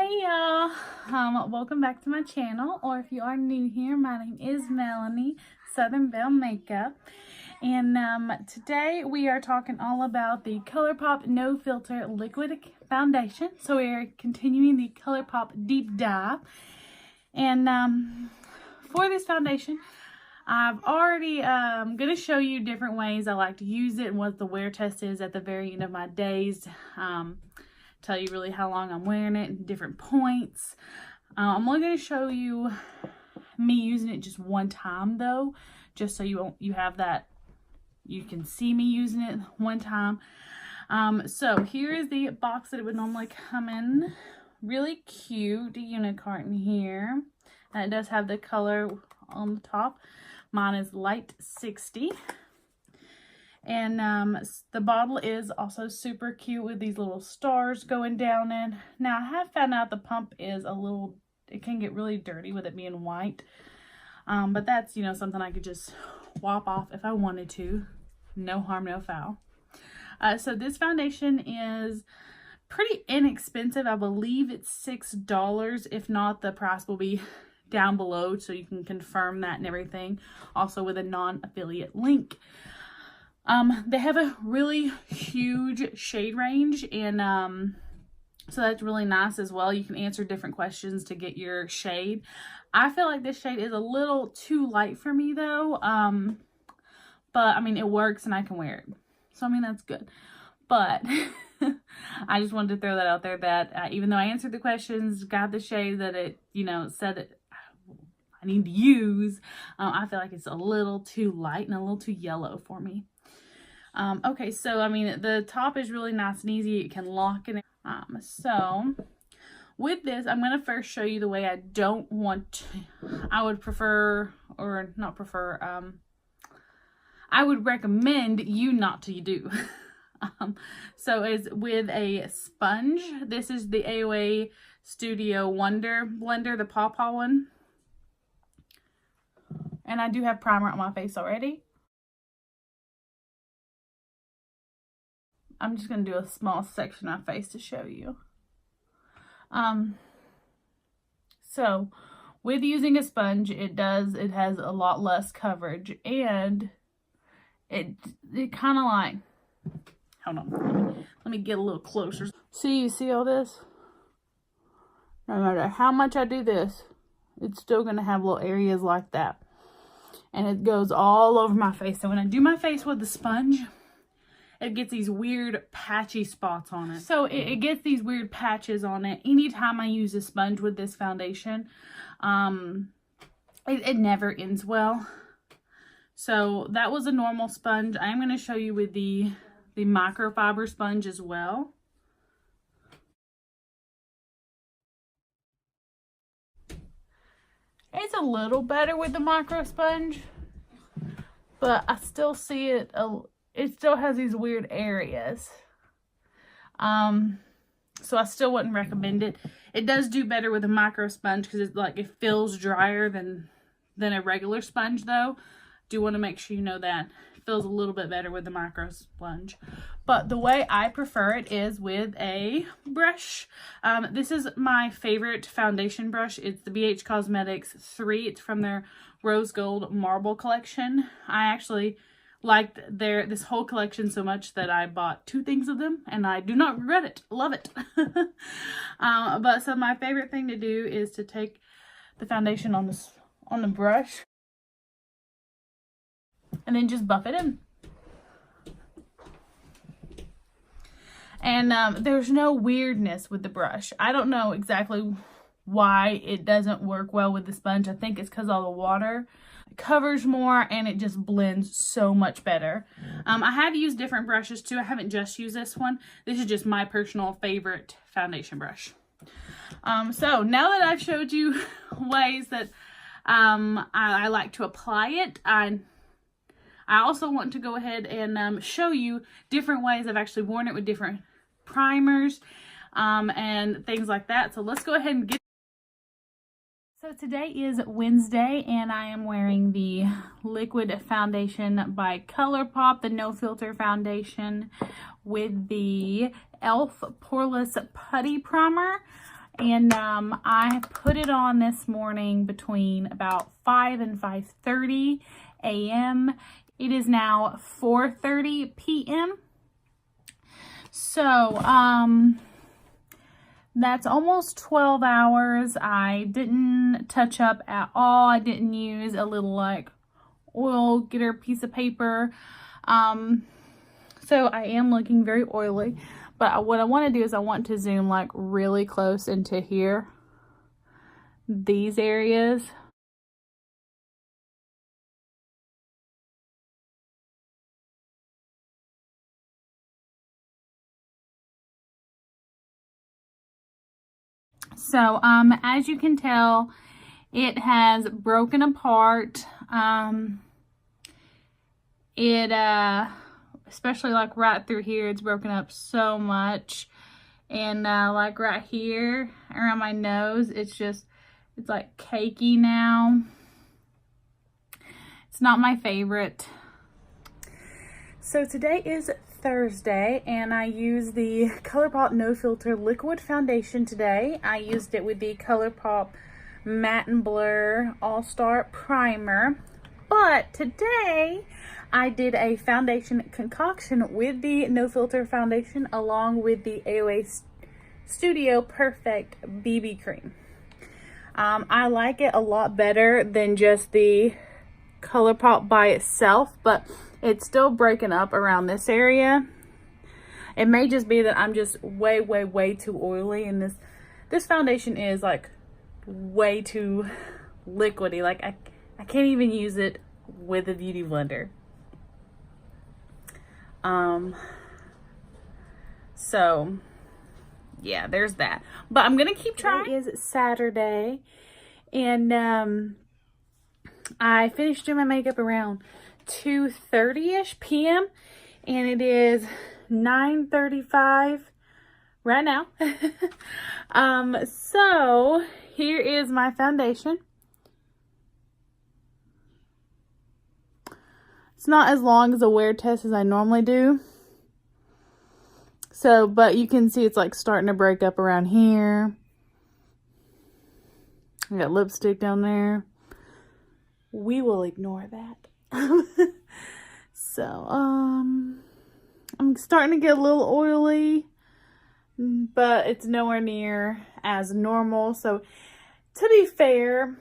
Hey y'all, welcome back to my channel, or if you are new here, my name is Melanie, Southern Belle Makeup, and today we are talking all about the Colourpop No Filter Liquid Foundation. So we are continuing the Colourpop deep dive, and for this foundation, I've already going to show you different ways I like to use it and what the wear test is at the very end of my days. Tell you really how long I'm wearing it and different points. I'm only going to show you me using it just one time though, just so you have that, you can see me using it one time. So here is the box that it would normally come in. Really cute unicorn here, and it does have the color on the top. Mine is light 60. And the bottle is also super cute with these little stars going down in. Now, I have found out the pump is a little, it can get really dirty with it being white. But that's, something I could just wop off if I wanted to. No harm, no foul. So this foundation is pretty inexpensive. I believe it's $6. If not, the price will be down below so you can confirm that and everything. Also with a non-affiliate link. They have a really huge shade range, and so that's really nice as well. You can answer different questions to get your shade. I feel like this shade is a little too light for me though, but I mean it works and I can wear it, so I mean that's good. But I just wanted to throw that out there that even though I answered the questions, got the shade that it said that I need to use, I feel like it's a little too light and a little too yellow for me. Okay, so I mean the top is really nice and easy. You can lock it in. So with this, I'm going to first show you the way I don't want to, I would prefer, or not prefer, I would recommend you not to do. So is with a sponge. This is the AOA Studio Wonder Blender, the Paw Paw one. And I do have primer on my face already. I'm just going to do a small section of my face to show you. So with using a sponge, it has a lot less coverage, and it kind of like, hold on, let me get a little closer. You see all this? No matter how much I do this, it's still going to have little areas like that. And it goes all over my face. So when I do my face with the sponge, it gets these weird patchy spots on it. So it gets these weird patches on it. Anytime I use a sponge with this foundation, it never ends well. So that was a normal sponge. I'm going to show you with the microfiber sponge as well. It's a little better with the micro sponge, but I still see it it still has these weird areas. So I still wouldn't recommend it. It does do better with a micro sponge because it feels drier than a regular sponge though. Do want to make sure you know that. It feels a little bit better with the micro sponge. But the way I prefer it is with a brush. This is my favorite foundation brush. It's the BH Cosmetics 3. It's from their Rose Gold Marble collection. I actually liked this whole collection so much that I bought 2 things of them, and I do not regret it. Love it. But so my favorite thing to do is to take the foundation on the brush and then just buff it in. And there's no weirdness with the brush. I don't know exactly why it doesn't work well with the sponge. I think it's because all the water covers more and it just blends so much better. I have used different brushes too. I haven't just used this one. This is just my personal favorite foundation brush. So now that I've showed you ways that I like to apply it, I also want to go ahead and show you different ways I've actually worn it with different primers and things like that. So let's go ahead and get. So today is Wednesday, and I am wearing the liquid foundation by Colourpop, the No Filter foundation with the e.l.f. Poreless Putty Primer. And I put it on this morning between about 5 and 5:30 a.m. It is now 4:30 p.m. So, that's almost 12 hours. I didn't touch up at all. I didn't use a little like oil getter piece of paper. So I am looking very oily. But what I want to do is I want to zoom like really close into here. These areas. So, as you can tell, it has broken apart. Especially like right through here, it's broken up so much. And like right here around my nose, it's like cakey now. It's not my favorite. So today is Thursday, and I used the Colourpop No Filter Liquid Foundation today. I used it with the Colourpop Matte and Blur All-Star Primer. But today, I did a foundation concoction with the No Filter Foundation along with the AOA Studio Perfect BB Cream. I like it a lot better than just the Colourpop by itself, but it's still breaking up around this area. It may just be that I'm just way too oily, and this foundation is like way too liquidy. Like I can't even use it with a beauty blender. So yeah, there's that. But I'm gonna keep trying. It is Saturday, and I finished doing my makeup around 2:30ish p.m. and it is 9:35 right now. So here is my foundation. It's not as long as a wear test as I normally do. So, but you can see it's like starting to break up around here. I got lipstick down there. We will ignore that. So, I'm starting to get a little oily, but it's nowhere near as normal. So, to be fair,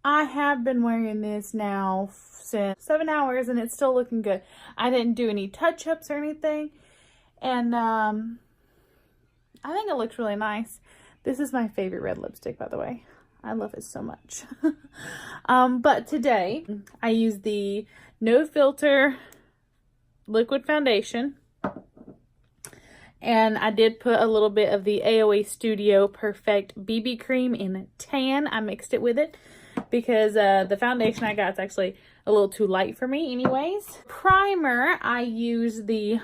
I have been wearing this now since 7 hours and it's still looking good. I didn't do any touch-ups or anything, and I think it looks really nice. This is my favorite red lipstick, by the way. I love it so much. But today, I used the No Filter Liquid Foundation. And I did put a little bit of the AOA Studio Perfect BB Cream in tan. I mixed it with it because the foundation I got is actually a little too light for me anyways. Primer, I used the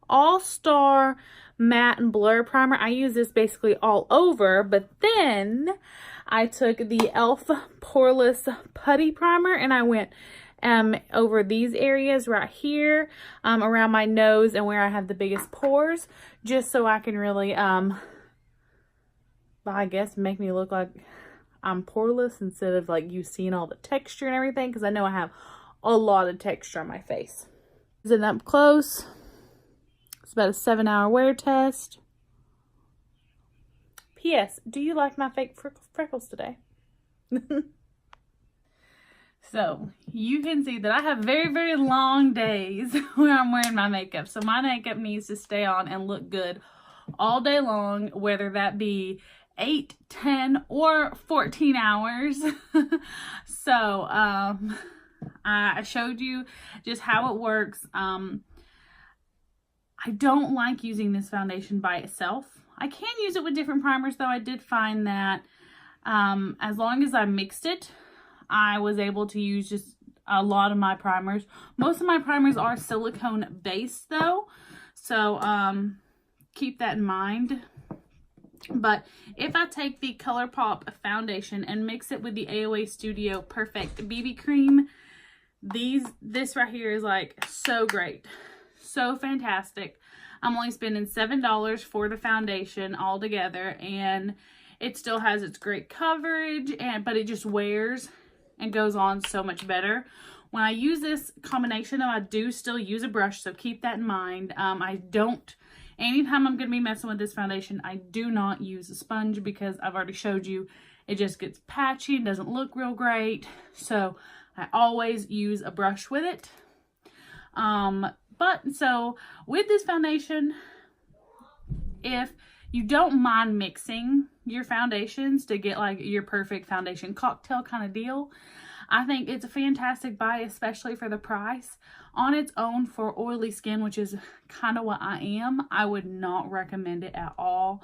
All-Star Matte and Blur Primer. I use this basically all over, but then I took the e.l.f. Poreless Putty Primer and I went over these areas right here, around my nose and where I have the biggest pores, just so I can really, I guess, make me look like I'm poreless instead of like you seeing all the texture and everything, because I know I have a lot of texture on my face. Isn't up close? It's about a 7-hour wear test. P.S. Do you like my fake freckles today? So, you can see that I have very long days when I'm wearing my makeup. So, my makeup needs to stay on and look good all day long, whether that be 8, 10, or 14 hours. So, I showed you just how it works. I don't like using this foundation by itself. I can use it with different primers, though. I did find that as long as I mixed it, I was able to use just a lot of my primers. Most of my primers are silicone based though, so keep that in mind. But if I take the Colourpop foundation and mix it with the AOA Studio Perfect BB Cream, this right here is like so great, so fantastic. I'm only spending $7 for the foundation altogether, and it still has its great coverage, but it just wears and goes on so much better. When I use this combination, though, I do still use a brush, so keep that in mind. Anytime I'm going to be messing with this foundation, I do not use a sponge because I've already showed you it just gets patchy and doesn't look real great. So I always use a brush with it. So with this foundation, if you don't mind mixing your foundations to get like your perfect foundation cocktail kind of deal, I think it's a fantastic buy, especially for the price. On its own for oily skin, which is kind of what I am, I would not recommend it at all.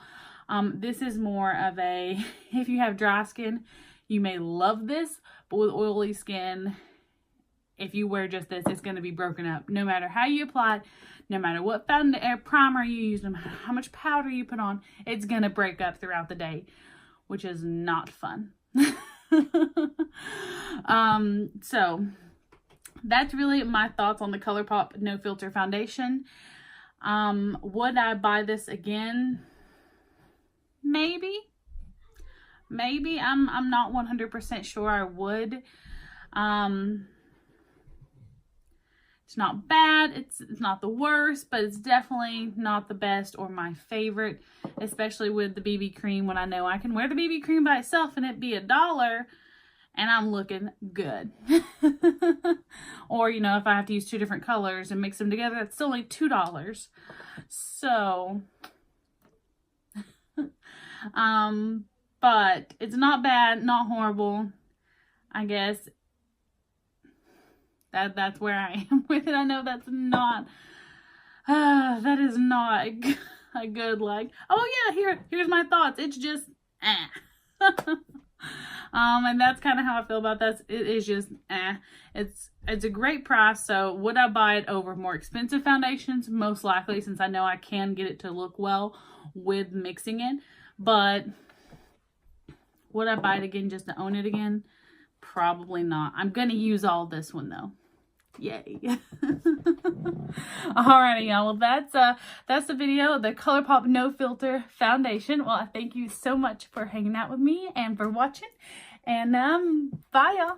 This is more of a, if you have dry skin, you may love this, but with oily skin, if you wear just this, it's going to be broken up. No matter how you apply it, no matter what primer you use, no matter how much powder you put on, it's going to break up throughout the day, which is not fun. So that's really my thoughts on the Colourpop No Filter foundation. Would I buy this again? Maybe. I'm not 100% sure I would. It's not bad. It's not the worst, but it's definitely not the best or my favorite, especially with the BB cream, when I know I can wear the BB cream by itself and it be $1 and I'm looking good. Or, you know, if I have to use 2 different colors and mix them together, that's still only $2. So, but it's not bad, not horrible. I guess that's where I am with it. I know that's not, that is not a good, like, oh yeah, here's my thoughts. It's just, and that's kind of how I feel about this. It is just, it's a great price. So would I buy it over more expensive foundations? Most likely, since I know I can get it to look well with mixing it. But would I buy it again just to own it again? Probably not. I'm going to use all this one though. Yay. Alrighty, y'all. Well, that's the video of the Colourpop No Filter foundation. Well, I thank you so much for hanging out with me and for watching. And bye, y'all.